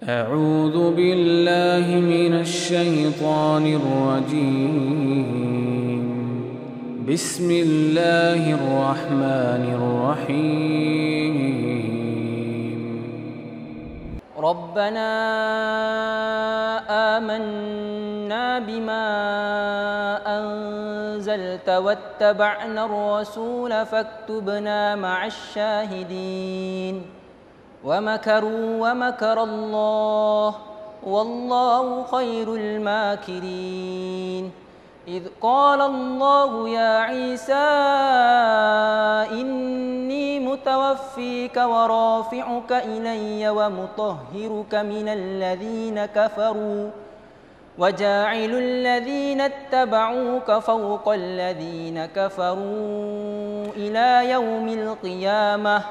أعوذ بالله من الشيطان الرجيم. بسم الله الرحمن الرحيم. ربنا آمنا بما أنزلت واتبعنا الرسول فاكتبنا مع الشاهدين. ومكروا ومكر الله والله خير الماكرين. إذ قال الله يا عيسى إني متوفيك ورافعك إلي ومطهرك من الذين كفروا وجاعل الذين اتبعوك فوق الذين كفروا إلى يوم القيامة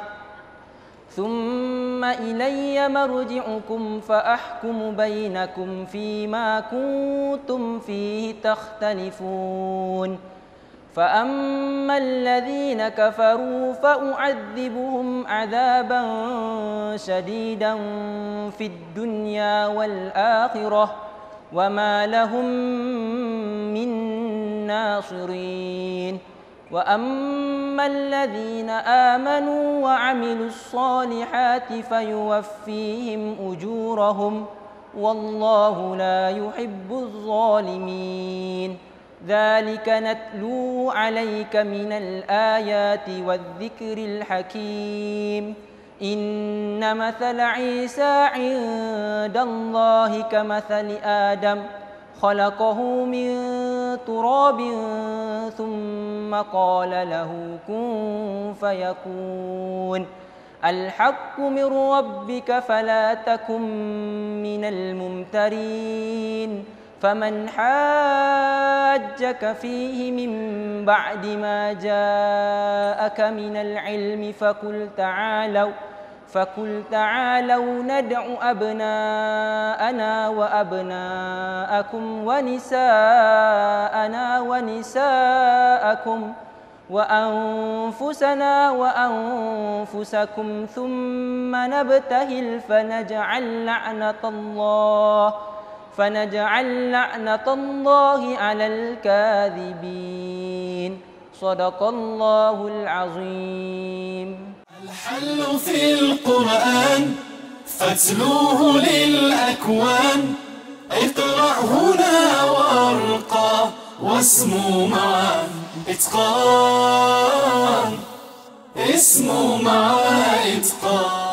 ثم إلي مرجعكم فأحكم بينكم فيما كنتم فيه تختلفون. فأما الذين كفروا فأعذبهم عذابا شديدا في الدنيا والآخرة وما لهم من ناصرين. وأما الذين آمنوا وعملوا الصالحات فيوفيهم أجورهم والله لا يحب الظالمين. ذلك نتلوه عليك من الآيات والذكر الحكيم. إن مثل عيسى عند الله كمثل آدم خلقه من تراب ثم قال له كن فيكون. الحق من ربك فلا تكن من الممترين. فمن حاجك فيه من بعد ما جاءك من العلم فقل تعالوا ندع أبناءنا وأبناءكم ونساءنا ونساءكم وأنفسنا وأنفسكم ثم نبتهل فنجعل لعنة الله على الكاذبين. صدق الله العظيم. الحل في القرآن فاتلوه للأكوان. اقرأ هنا وارقى واسمو معا إتقان. اسمو معا إتقان.